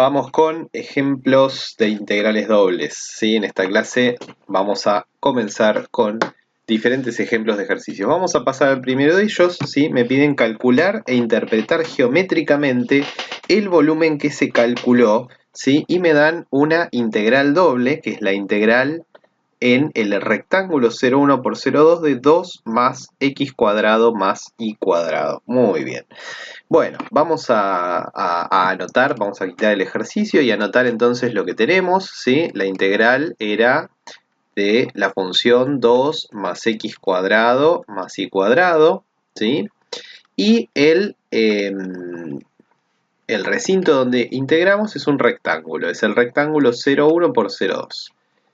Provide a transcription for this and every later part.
Vamos con ejemplos de integrales dobles, ¿sí? En esta clase vamos a comenzar con diferentes ejemplos de ejercicios. Vamos a pasar al primero de ellos, ¿sí? Me piden calcular e interpretar geométricamente el volumen que se calculó, ¿sí? Y me dan una integral doble, que es la integral en el rectángulo 0,1 por 0,2 de 2 más x cuadrado más y cuadrado. Muy bien. Bueno, vamos a anotar, vamos a quitar el ejercicio y anotar entonces lo que tenemos, ¿sí? La integral era de la función 2 más x cuadrado más y cuadrado, ¿sí? Y el recinto donde integramos es un rectángulo, es el rectángulo 0,1 por 0,2.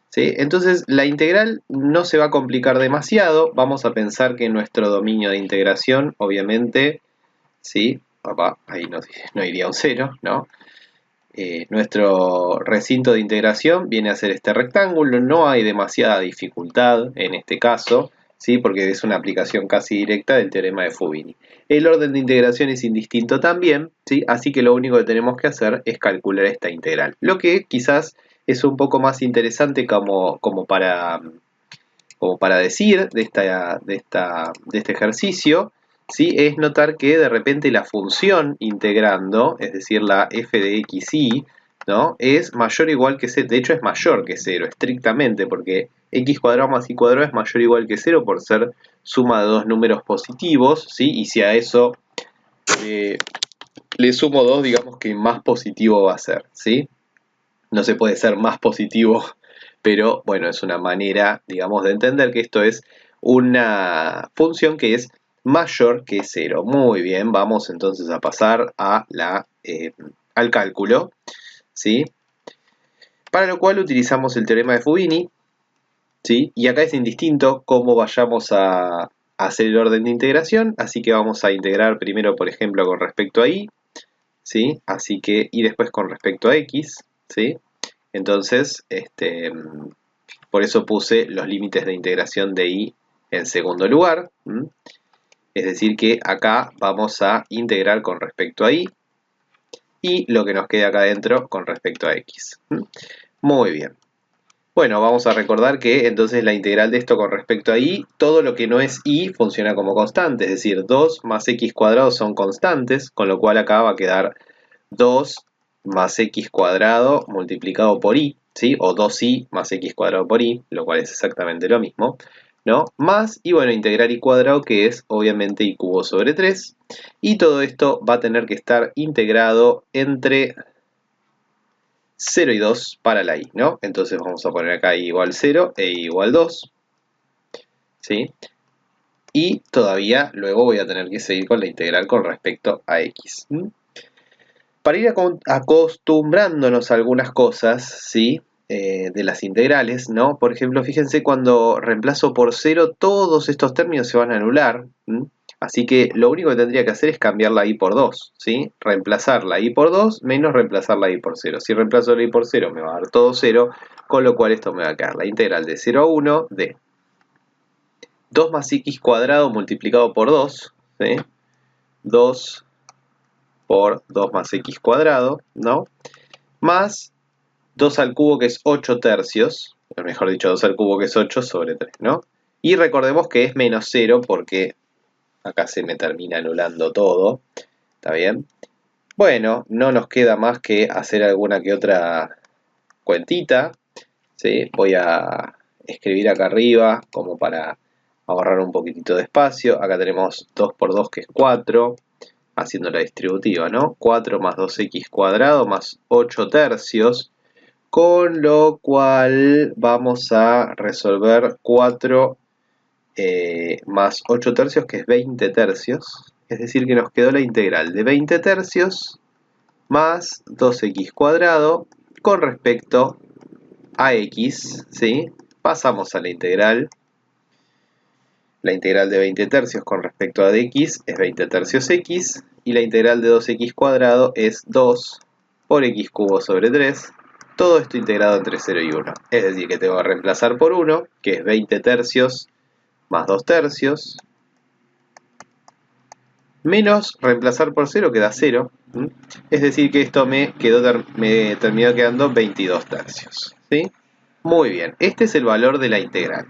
¿Sí? Entonces la integral no se va a complicar demasiado, vamos a pensar que nuestro dominio de integración, obviamente, ¿sí? Ahí no iría un 0, ¿no? Nuestro recinto de integración viene a ser este rectángulo, no hay demasiada dificultad en este caso, ¿sí? Porque es una aplicación casi directa del teorema de Fubini. El orden de integración es indistinto también, ¿sí? Así que lo único que tenemos que hacer es calcular esta integral. Lo que quizás es un poco más interesante como para decir de este ejercicio, ¿sí? Es notar que de repente la función integrando, es decir, la f de xy, ¿no? Es mayor o igual que 0, de hecho es mayor que 0, estrictamente, porque x cuadrado más y cuadrado es mayor o igual que 0 por ser suma de dos números positivos, ¿sí? Y si a eso le sumo 2, digamos que más positivo va a ser, ¿sí? No se puede ser más positivo, pero bueno, es una manera, digamos, de entender que esto es una función que es mayor que 0. Muy bien, vamos entonces a pasar al cálculo, ¿sí? Para lo cual utilizamos el teorema de Fubini, ¿sí? Y acá es indistinto cómo vayamos a hacer el orden de integración, así que vamos a integrar primero, por ejemplo, con respecto a y, ¿sí? Así que, y después con respecto a x, ¿sí? Entonces, por eso puse los límites de integración de y en segundo lugar. Es decir que acá vamos a integrar con respecto a y y lo que nos quede acá adentro con respecto a x. Muy bien. Bueno, vamos a recordar que entonces la integral de esto con respecto a y, todo lo que no es y funciona como constante, es decir, 2 más x cuadrado son constantes, con lo cual acá va a quedar 2 más x cuadrado multiplicado por y, ¿sí? O 2y más x cuadrado por y, lo cual es exactamente lo mismo, ¿no? Más, y bueno, integrar y cuadrado, que es obviamente y cubo sobre 3, y todo esto va a tener que estar integrado entre 0 y 2 para la y, ¿no? Entonces vamos a poner acá y igual 0 e y igual 2, ¿sí? Y todavía luego voy a tener que seguir con la integral con respecto a x. Para ir acostumbrándonos a algunas cosas, ¿sí? De las integrales, ¿no? Por ejemplo, fíjense cuando reemplazo por 0, todos estos términos se van a anular. Así que lo único que tendría que hacer es cambiar la y por 2, ¿sí? Reemplazar la y por 2 menos reemplazar la y por 0. Si reemplazo la y por 0 me va a dar todo 0, con lo cual esto me va a quedar la integral de 0 a 1 de 2 más x cuadrado multiplicado por 2, ¿sí? 2 por 2 más x cuadrado, ¿no? Más 2 al cubo, que es 8 tercios, o mejor dicho, 2 al cubo, que es 8 sobre 3, ¿no? Y recordemos que es menos 0 porque acá se me termina anulando todo, ¿está bien? Bueno, no nos queda más que hacer alguna que otra cuentita, ¿sí? Voy a escribir acá arriba como para ahorrar un poquitito de espacio. Acá tenemos 2 por 2, que es 4, haciendo la distributiva, ¿no? 4 más 2x cuadrado más 8 tercios, con lo cual vamos a resolver 4 más 8 tercios, que es 20 tercios. Es decir que nos quedó la integral de 20 tercios más 2x cuadrado con respecto a x, ¿sí? Pasamos a la integral. La integral de 20 tercios con respecto a x es 20 tercios x, y la integral de 2x cuadrado es 2 por x cubo sobre 3, todo esto integrado entre 0 y 1. Es decir que tengo que reemplazar por 1, que es 20 tercios más 2 tercios, menos reemplazar por 0, que da 0, ¿Mm? Es decir que esto me terminó quedando 22 tercios. ¿Sí? Muy bien, este es el valor de la integral.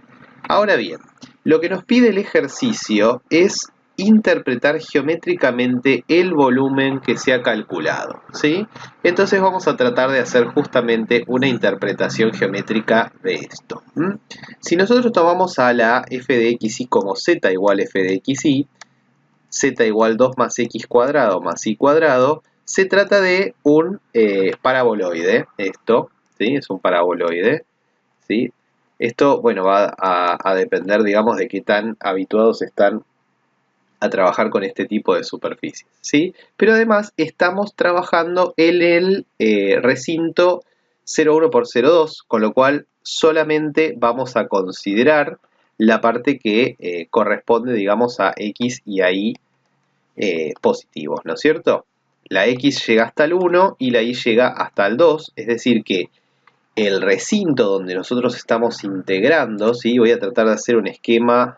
Ahora bien, lo que nos pide el ejercicio es interpretar geométricamente el volumen que se ha calculado, ¿sí? Entonces vamos a tratar de hacer justamente una interpretación geométrica de esto. Si nosotros tomamos a la f de xy como z igual f de xy, z igual 2 más x cuadrado más y cuadrado, se trata de un paraboloide, esto, ¿sí? Es un paraboloide, ¿sí? Esto, bueno, va a depender, digamos, de qué tan habituados están a trabajar con este tipo de superficies, ¿sí? Pero además estamos trabajando en el recinto 0,1 por 0,2, con lo cual solamente vamos a considerar la parte que corresponde, digamos, a x y a y positivos, ¿no es cierto? La x llega hasta el 1 y la y llega hasta el 2, es decir que el recinto donde nosotros estamos integrando, ¿sí? Voy a tratar de hacer un esquema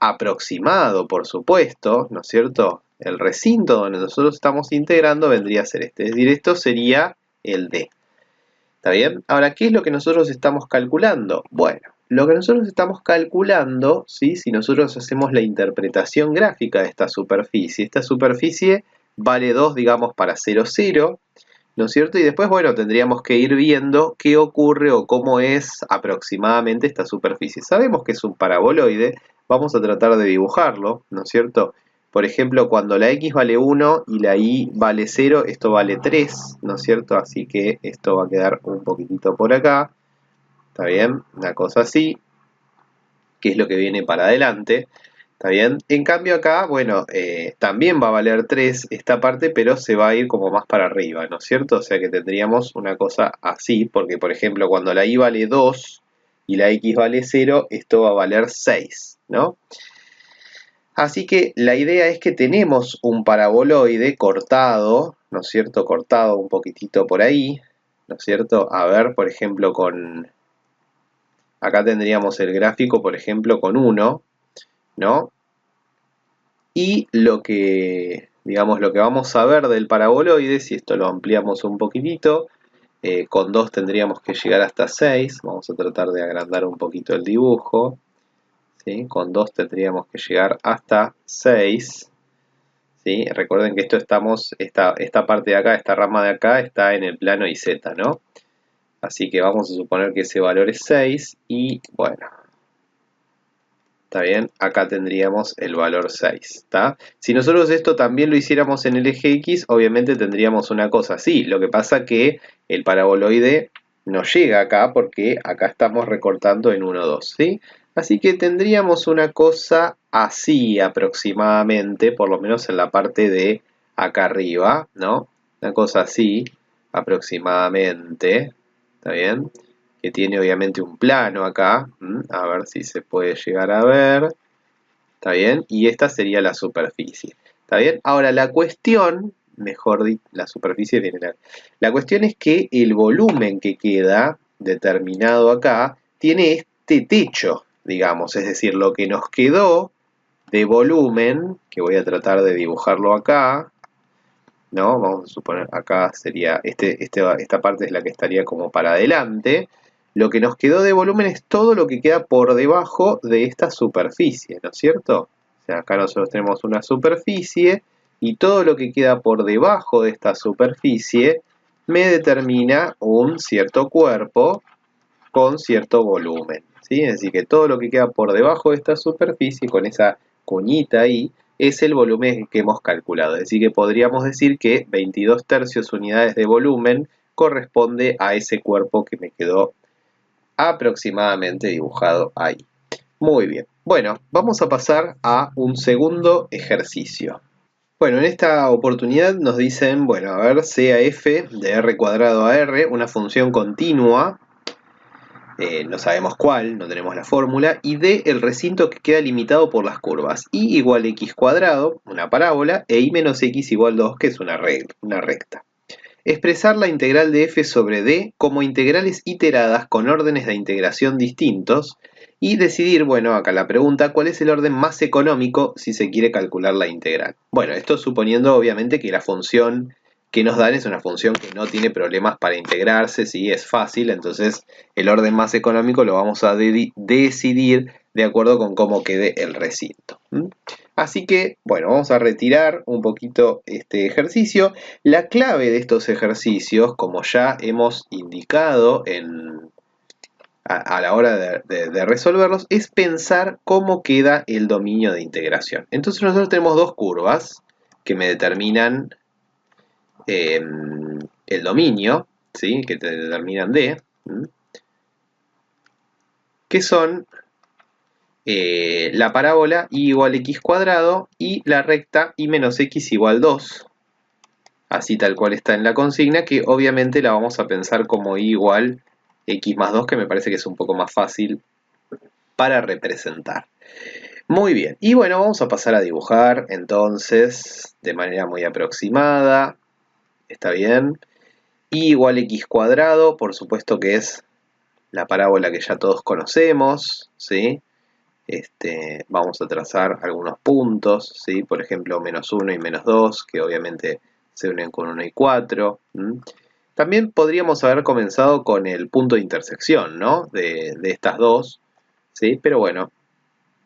aproximado, por supuesto, ¿no es cierto? El recinto donde nosotros estamos integrando vendría a ser este, es decir, esto sería el D. ¿Está bien? Ahora, ¿qué es lo que nosotros estamos calculando? Bueno, lo que nosotros estamos calculando, ¿sí? Si nosotros hacemos la interpretación gráfica de esta superficie vale 2, digamos, para 0, 0, ¿no es cierto? Y después, bueno, tendríamos que ir viendo qué ocurre o cómo es aproximadamente esta superficie. Sabemos que es un paraboloide, vamos a tratar de dibujarlo, ¿no es cierto? Por ejemplo, cuando la x vale 1 y la y vale 0, esto vale 3, ¿no es cierto? Así que esto va a quedar un poquitito por acá, ¿está bien? Una cosa así, que es lo que viene para adelante. ¿Está bien? En cambio acá, bueno, también va a valer 3 esta parte, pero se va a ir como más para arriba, ¿no es cierto? O sea que tendríamos una cosa así, porque por ejemplo cuando la y vale 2 y la x vale 0, esto va a valer 6, ¿no? Así que la idea es que tenemos un paraboloide cortado, ¿no es cierto? Cortado un poquitito por ahí, ¿no es cierto? A ver, por ejemplo, acá tendríamos el gráfico, por ejemplo, con 1, ¿no? Y digamos, lo que vamos a ver del paraboloide, si esto lo ampliamos un poquitito, con 2 tendríamos que llegar hasta 6. Vamos a tratar de agrandar un poquito el dibujo, ¿sí? Con 2 tendríamos que llegar hasta 6, ¿sí? Recuerden que esta parte de acá, esta rama de acá, está en el plano YZ, ¿no? Así que vamos a suponer que ese valor es 6 y, bueno, ¿está bien? Acá tendríamos el valor 6, ¿está? Si nosotros esto también lo hiciéramos en el eje X, obviamente tendríamos una cosa así. Lo que pasa que el paraboloide no llega acá porque acá estamos recortando en 1, 2, ¿sí? Así que tendríamos una cosa así aproximadamente, por lo menos en la parte de acá arriba, ¿no? Una cosa así aproximadamente, ¿está bien? Que tiene obviamente un plano acá, a ver si se puede llegar a ver, ¿está bien? Y esta sería la superficie, ¿está bien? Ahora la cuestión, mejor dicho, la superficie tiene la cuestión es que el volumen que queda determinado acá tiene este techo, digamos, es decir, lo que nos quedó de volumen, que voy a tratar de dibujarlo acá, ¿no? Vamos a suponer, acá sería, esta parte es la que estaría como para adelante. Lo que nos quedó de volumen es todo lo que queda por debajo de esta superficie, ¿no es cierto? O sea, acá nosotros tenemos una superficie y todo lo que queda por debajo de esta superficie me determina un cierto cuerpo con cierto volumen, ¿sí? Es decir, que todo lo que queda por debajo de esta superficie, con esa cuñita ahí, es el volumen que hemos calculado. Es decir, que podríamos decir que 22 tercios unidades de volumen corresponde a ese cuerpo que me quedó aproximadamente dibujado ahí. Muy bien. Bueno, vamos a pasar a un segundo ejercicio. Bueno, en esta oportunidad nos dicen, bueno, a ver, C a F de R cuadrado a R, una función continua, no sabemos cuál, no tenemos la fórmula, y D el recinto que queda limitado por las curvas y igual x cuadrado, una parábola, e y menos x igual 2, que es una recta. Expresar la integral de f sobre d como integrales iteradas con órdenes de integración distintos y decidir, bueno, acá la pregunta, ¿cuál es el orden más económico si se quiere calcular la integral? Bueno, esto suponiendo obviamente que la función que nos dan es una función que no tiene problemas para integrarse, sí, es fácil, entonces el orden más económico lo vamos a decidir de acuerdo con cómo quede el recinto. Así que, bueno, vamos a retirar un poquito este ejercicio. La clave de estos ejercicios, como ya hemos indicado a la hora de resolverlos, es pensar cómo queda el dominio de integración. Entonces nosotros tenemos dos curvas que me determinan el dominio, ¿sí? Que te determinan D, que son la parábola y igual x cuadrado y la recta y menos x igual 2, así tal cual está en la consigna, que obviamente la vamos a pensar como y igual x más 2, que me parece que es un poco más fácil para representar. Muy bien, y bueno, vamos a pasar a dibujar entonces de manera muy aproximada, ¿está bien? Y igual x cuadrado, por supuesto que es la parábola que ya todos conocemos, ¿sí? Vamos a trazar algunos puntos, ¿sí? Por ejemplo, menos 1 y menos 2, que obviamente se unen con 1 y 4. También podríamos haber comenzado con el punto de intersección, ¿no? De estas dos, ¿sí? Pero bueno,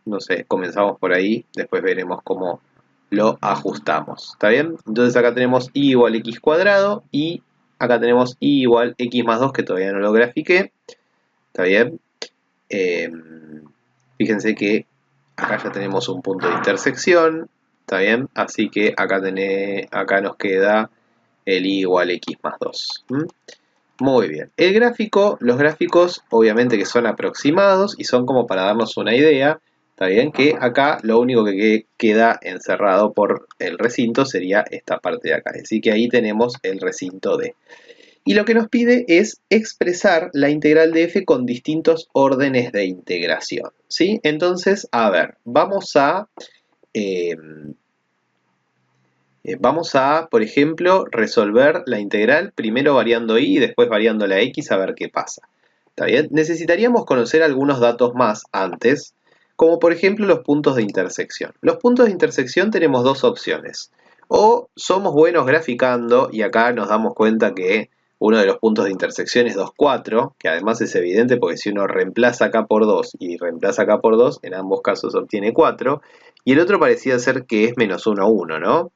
no sé, comenzamos por ahí, después veremos cómo lo ajustamos, ¿está bien? Entonces acá tenemos y igual x cuadrado y acá tenemos y igual x más 2, que todavía no lo grafiqué, ¿está bien? Fíjense que acá ya tenemos un punto de intersección, ¿está bien? Así que acá nos queda el y igual x más 2. Muy bien. Los gráficos obviamente que son aproximados y son como para darnos una idea. Está bien que acá lo único que queda encerrado por el recinto sería esta parte de acá. Así que ahí tenemos el recinto D. Y lo que nos pide es expresar la integral de f con distintos órdenes de integración, ¿sí? Entonces, a ver, vamos a, por ejemplo, resolver la integral primero variando y después variando la x a ver qué pasa. ¿Está bien? Necesitaríamos conocer algunos datos más antes, como por ejemplo los puntos de intersección. Los puntos de intersección tenemos dos opciones. O somos buenos graficando y acá nos damos cuenta que uno de los puntos de intersección es 2, 4, que además es evidente porque si uno reemplaza acá por 2 y reemplaza acá por 2, en ambos casos obtiene 4. Y el otro parecía ser que es menos 1, 1, ¿no?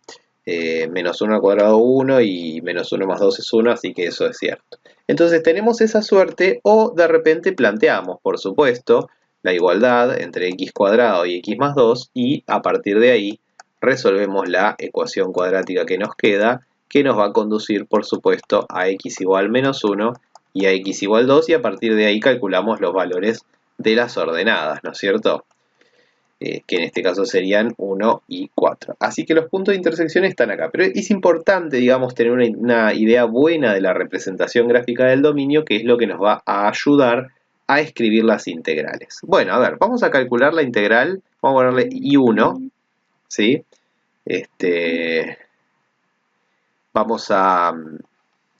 Menos 1 al cuadrado 1 y menos 1 más 2 es 1, así que eso es cierto. Entonces tenemos esa suerte o de repente planteamos, por supuesto, la igualdad entre x cuadrado y x más 2 y a partir de ahí resolvemos la ecuación cuadrática que nos queda, que nos va a conducir, por supuesto, a x igual menos 1 y a x igual 2 y a partir de ahí calculamos los valores de las ordenadas, ¿no es cierto? Que en este caso serían 1 y 4. Así que los puntos de intersección están acá. Pero es importante, digamos, tener una idea buena de la representación gráfica del dominio, que es lo que nos va a ayudar a escribir las integrales. Bueno, a ver, vamos a calcular la integral. Vamos a ponerle I1, ¿sí?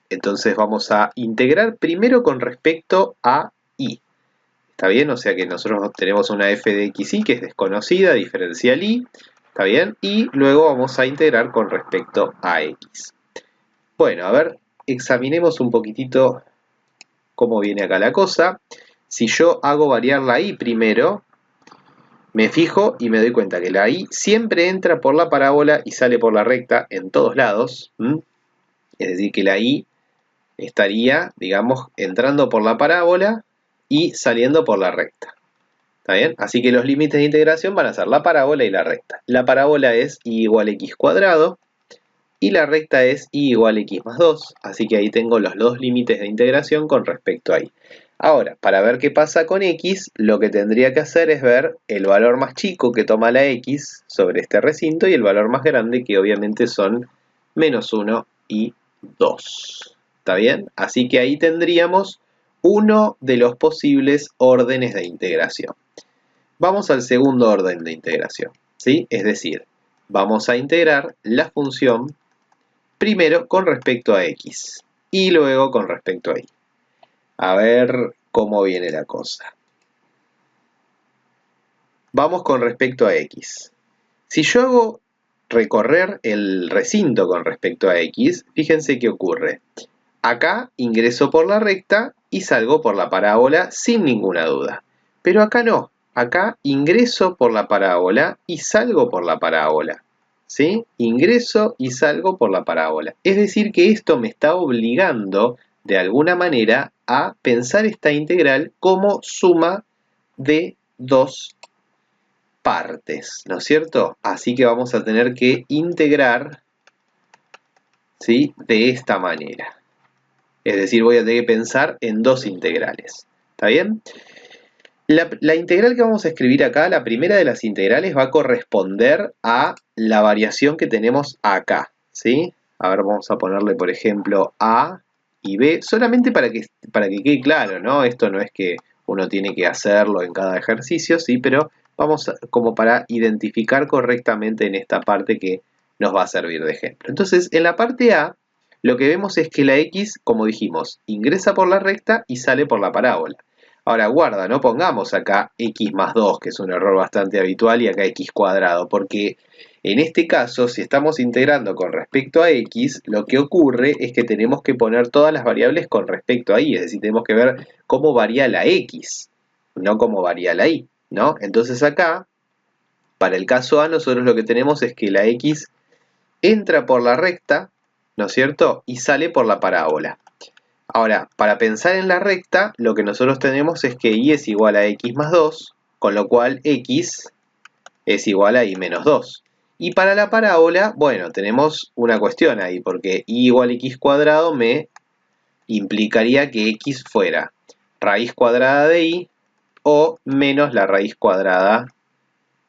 Entonces vamos a integrar primero con respecto a I. ¿Está bien? O sea que nosotros tenemos una f de xy que es desconocida, diferencial y, ¿está bien? Y luego vamos a integrar con respecto a x. Bueno, a ver, examinemos un poquitito cómo viene acá la cosa. Si yo hago variar la y primero, me fijo y me doy cuenta que la y siempre entra por la parábola y sale por la recta en todos lados. Es decir, que la y estaría, digamos, entrando por la parábola y saliendo por la recta. ¿Está bien? Así que los límites de integración van a ser la parábola y la recta. La parábola es y igual x cuadrado y la recta es y igual x más 2. Así que ahí tengo los dos límites de integración con respecto a y. Ahora, para ver qué pasa con x, lo que tendría que hacer es ver el valor más chico que toma la x sobre este recinto y el valor más grande, que obviamente son menos 1 y 2. ¿Está bien? Así que ahí tendríamos uno de los posibles órdenes de integración. Vamos al segundo orden de integración, ¿sí? Es decir, vamos a integrar la función primero con respecto a x y luego con respecto a y. A ver cómo viene la cosa. vamos con respecto a x. Si yo hago recorrer el recinto con respecto a x, fíjense qué ocurre. Acá ingreso por la recta y salgo por la parábola sin ninguna duda. Pero acá no. Acá ingreso por la parábola y salgo por la parábola. ¿Sí? Ingreso y salgo por la parábola. Es decir que esto me está obligando de alguna manera a pensar esta integral como suma de dos partes, ¿no es cierto? Así que vamos a tener que integrar, ¿sí?, de esta manera. Es decir, voy a tener que pensar en dos integrales. ¿Está bien? La integral que vamos a escribir acá, la primera de las integrales, va a corresponder a la variación que tenemos acá, ¿sí? A ver, vamos a ponerle, por ejemplo, A y B, solamente para que quede claro, ¿no? Esto no es que uno tiene que hacerlo en cada ejercicio, ¿sí? Pero vamos como para identificar correctamente en esta parte que nos va a servir de ejemplo. Entonces, en la parte A, lo que vemos es que la X, como dijimos, ingresa por la recta y sale por la parábola. Ahora, guarda, no pongamos acá x más 2, que es un error bastante habitual, y acá x cuadrado, porque en este caso, si estamos integrando con respecto a x, lo que ocurre es que tenemos que poner todas las variables con respecto a y, es decir, tenemos que ver cómo varía la x, no cómo varía la y, ¿no? Entonces acá, para el caso A, nosotros lo que tenemos es que la x entra por la recta, ¿no es cierto?, y sale por la parábola. Ahora, para pensar en la recta, lo que nosotros tenemos es que y es igual a x más 2, con lo cual x es igual a y menos 2. Y para la parábola, bueno, tenemos una cuestión ahí, porque y igual a x cuadrado me implicaría que x fuera raíz cuadrada de y o menos la raíz cuadrada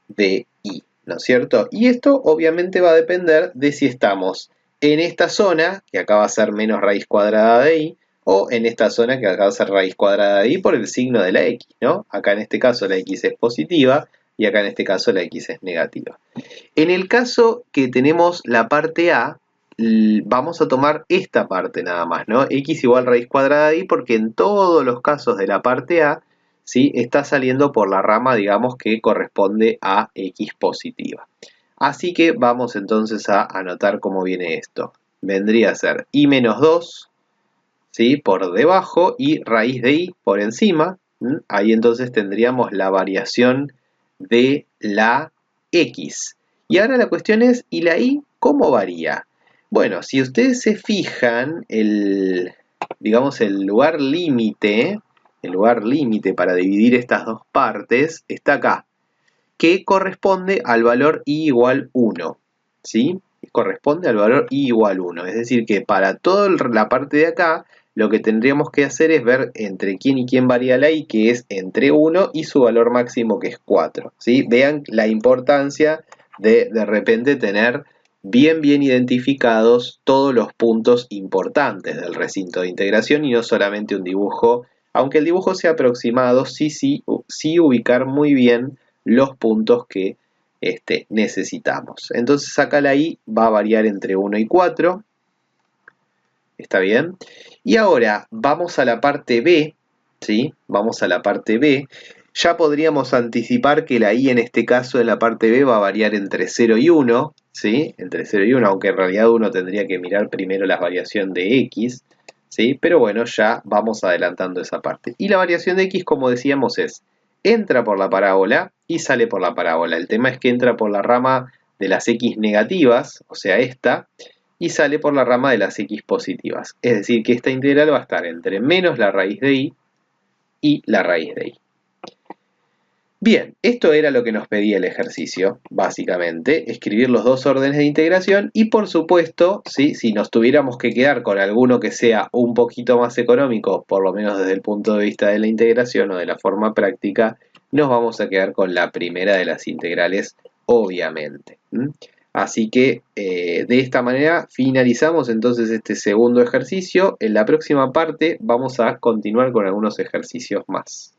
de y, ¿no es cierto? Y esto obviamente va a depender de si estamos en esta zona, que acá va a ser menos raíz cuadrada de y, o en esta zona que acá va a ser raíz cuadrada de y por el signo de la x, ¿no? Acá en este caso la x es positiva y acá en este caso la x es negativa. En el caso que tenemos la parte A, vamos a tomar esta parte nada más, ¿no? X igual raíz cuadrada de y, porque en todos los casos de la parte A, ¿sí?, está saliendo por la rama, digamos, que corresponde a x positiva. Así que vamos entonces a anotar cómo viene esto. Vendría a ser y menos 2, ¿sí?, por debajo y raíz de y por encima. Ahí entonces tendríamos la variación de la x. Y ahora la cuestión es, ¿y la y cómo varía? Bueno, si ustedes se fijan, digamos, el lugar límite para dividir estas dos partes está acá, que corresponde al valor y igual 1, ¿sí? Corresponde al valor y igual 1, es decir que para toda la parte de acá, lo que tendríamos que hacer es ver entre quién y quién varía la y, que es entre 1 y su valor máximo, que es 4, ¿sí? Vean la importancia de repente tener bien identificados todos los puntos importantes del recinto de integración y no solamente un dibujo, aunque el dibujo sea aproximado, sí ubicar muy bien los puntos que necesitamos. Entonces acá la y va a variar entre 1 y 4. ¿Está bien? Y ahora vamos a la parte B, ¿sí? Vamos a la parte B. Ya podríamos anticipar que la y en este caso en la parte B va a variar entre 0 y 1, ¿sí? Entre 0 y 1, aunque en realidad uno tendría que mirar primero la variación de x, ¿sí? Pero bueno, ya vamos adelantando esa parte. Y la variación de x, como decíamos, es entra por la parábola y sale por la parábola. El tema es que entra por la rama de las x negativas, o sea esta, y sale por la rama de las x positivas. Es decir, que esta integral va a estar entre menos la raíz de y la raíz de y. Bien, esto era lo que nos pedía el ejercicio, básicamente, escribir los dos órdenes de integración y por supuesto, ¿sí?, si nos tuviéramos que quedar con alguno que sea un poquito más económico, por lo menos desde el punto de vista de la integración o de la forma práctica, nos vamos a quedar con la primera de las integrales, obviamente. Así que de esta manera finalizamos entonces este segundo ejercicio. En la próxima parte vamos a continuar con algunos ejercicios más.